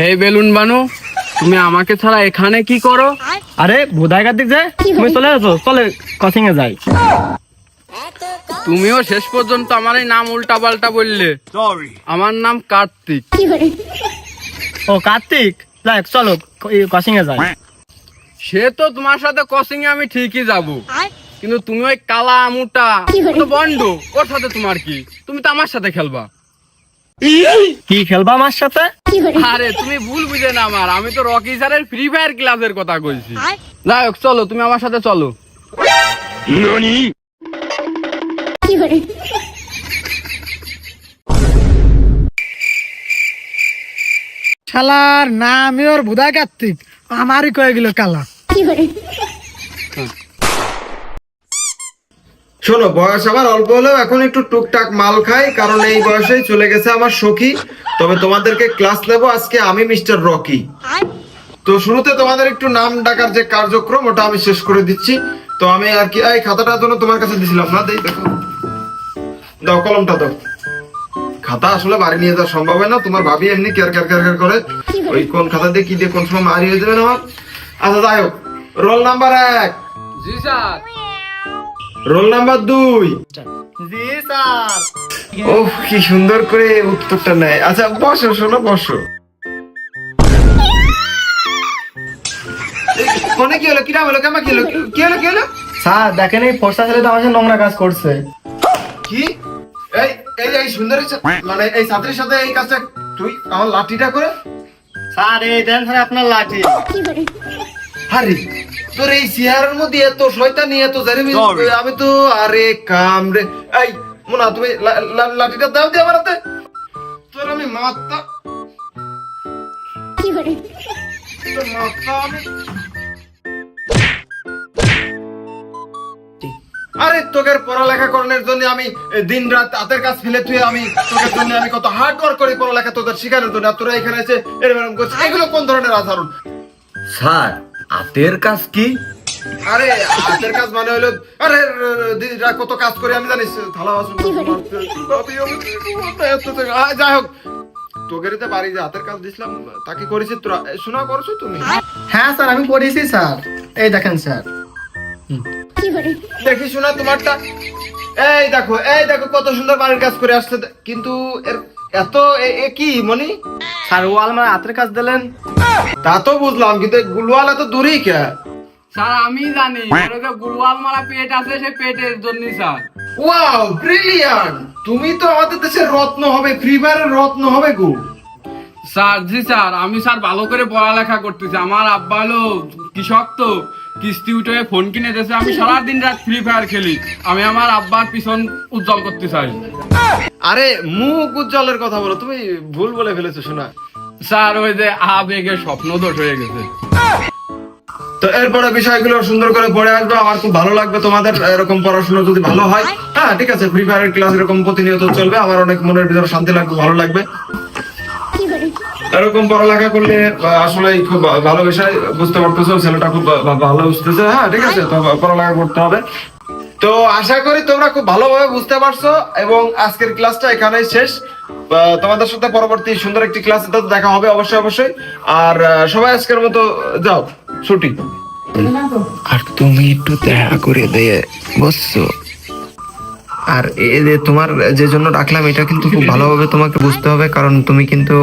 এই বেলুন বানু, তুমি আমাকে ছাড়া এখানে কি করো? আরে ভোদাই কার্তিক যায়, তুমি চলে আসো, চলে কোচিং এ যাই। তুমিও শেষ পর্যন্ত আমার এই নাম উল্টা পাল্টা বললে। আমার নাম কার্তিক। ও কার্তিক, যাই চলো কোচিং এ যাই। সে তো তোমার সাথে কোচিং এ আমি ঠিকই যাব, কিন্তু তুমি ওই কালা আমুটা তো বন্ড, ওর সাথে তোমার কি? তুমি তো আমার সাথে খেলবা। কি খেলবা আমার সাথে? আরে তুমি ভুল বুঝে না আমার, আমি তো রকি স্যারের ফ্রি ফায়ার ক্লাসের কথা কইছি। যাই হোক, চলো তুমি আমার সাথে চলো। শালার নামই ওর ভোদাই কার্তিক, আমারই কয়ে গেল কালা। শোনো, বয়স আমার অল্প হলেও এখন একটু টুকটাক মাল খাই, কারণ এই বয়সেই চলে গেছে আমার সখী। তবে তোমাদেরকে ক্লাস নেবো আজকে আমি, মিস্টার রকি। তো শুরুতে তোমাদের একটু নাম ডাকার যে কার্যক্রম, ওটা আমি শেষ করে দিচ্ছি। তো আমি আর কি এই খাতাটার জন্য তোমার কাছে দিছিলাম না, দেই দেখো, দাও কলমটা দাও। খাতা আসলে বাড়ি নিয়ে যাওয়া সম্ভব হয় না, তোমার ভাবি এমনি কেয়ার কেয়ার কেয়ার করে ওই কোন খাতা দিয়ে কি দিয়ে কোন সময় মারি হয়ে যাবে না আমার। আচ্ছা যাই হোক, রোল নাম্বার 1। জি স্যার। Roll number 2। জি স্যার। ওহ, কি সুন্দর করে উত্তরটা নেয়। আচ্ছা বসো, শোনো বসো। কোনে কি হলো, কিরা হলো, কেমন কি হলো, কি হলো, কি হলো? স্যার দেখেন, এই ফর্সা ছেলে তো আমার সাথে নোংরা কাজ করছে। কি এই এই এই সুন্দরী মানে এই ছাত্রীর সাথে এই কাজটা তুই আমার লাঠিটা করে? স্যার এই দেন স্যার আপনার লাঠি। আরে তোর এই চেহারার মধ্যে এত শয়তানি, এত জারিমি, আমি তো আরে কাম রে। এই মোনা, তুমি লাঠিটা দাও দিয়ে আমার হাতে, তোর আমি মাথা, তোর মাথা আমি। আরে তোকে পড়ালেখা করানোর জন্য আমি দিন রাত হাতের কাজ ফেলে তুই, আমি তোদের জন্য আমি কত হার্ড ওয়ার্ক করি পড়ালেখা তোদের শেখানোর জন্য, আর তোরা এখানে এসে এরকম করছিস। এগুলো কোন ধরনের আচরণ? স্যার হাতের কাজ কি? আরে হাতের কাজ মানে হলো, আরে দিদিরা কত কাজ করে আমি জানিস, থালা বাসন যাই হোক, তোকে বাড়ি যে হাতের কাজ দিছিলাম তাকে করেছিস তোরা, শোনা করছো তুমি? হ্যাঁ স্যার আমি করেছি স্যার, এই দেখেন স্যার। দেখি শোনা তোমারটা, এই দেখো, এই দেখো কত সুন্দর বাড়ির কাজ করে আসছে, কিন্তু এর এত কি মনি? স্যার ও আলমার হাতের কাজ দিলেন। তা তো বুঝলাম, কিন্তু গুলওয়াল এত দূরেই কে? স্যার আমি জানি, ওর যে গুলওয়াল মারা পেট আছে, সেই পেটের জন্য স্যার। Wow, brilliant! তুমি তো আমাদের দেশের রত্ন হবে, ফ্রি ফায়ারের রত্ন হবে গো। স্যার জি স্যার, আমি স্যার ভালো করে পড়ালেখা করতেছি। আমার আব্বা হলো কৃষক, তো কিস্তি উঠে ফোন কিনে দিয়েছে। আমি সারাদিন রাত ফ্রি ফায়ার খেলি। আমি আমার আব্বার পিছন উজ্জ্বল করতে চাই। আরে মুখ উজ্জ্বলের কথা বলো, তুমি ভুল বলে ফেলেছো শোনা। স্যার ওই যে আবেগে স্বপ্ন দোষ হয়ে গেছে। তো এরপরে বিষয়গুলো সুন্দর করে পড়ে আসবে, আমার খুব ভালো লাগবে তোমাদের এরকম পড়াশোনা যদি ভালো হয়। হ্যাঁ ঠিক আছে, ফ্রি ফায়ারের ক্লাস এরকম প্রতিনিয়ত চলবে, আমার অনেক মনের ভিতরে শান্তি লাগবে, ভালো লাগবে। এরকম পড়ালেখা করলে আসলে খুব ভালো বিষয়, বুঝতে পারতেছো, ছেলেটা খুব ভালো বুঝতেছে। হ্যাঁ ঠিক আছে, তো পড়ালেখা করতে হবে। তো আশা করি তোমরা খুব ভালোভাবে বুঝতে পারছো, এবং আজকের ক্লাসটা এখানেই শেষ। তোমাদের সাথে পরবর্তী সুন্দর একটি ক্লাসে তো দেখা হবে অবশ্যই অবশ্যই। আর সবাই আজকের মতো যাও, ছুটি। আর তুমি একটু দেখা করে দিয়ে বসছো। আর এই যে তোমার যে জন্য ডাকলাম, এটা কিন্তু খুব ভালোভাবে তোমাকে বুঝতে হবে, কারণ তুমি কিন্তু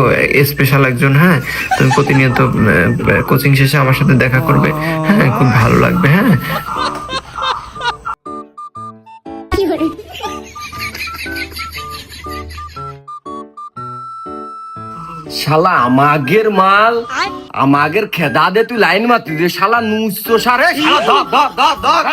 স্পেশাল একজন। হ্যাঁ, তুমি প্রতিনিয়ত কোচিং শেষে আমার সাথে দেখা করবে। হ্যাঁ, খুব ভালো লাগবে। হ্যাঁ, শালা আমাগের মাল, আমাগের খেদা দে তুই লাইন মারতি, শালা নুস সারে, শালা ধর ধর ধর ধর।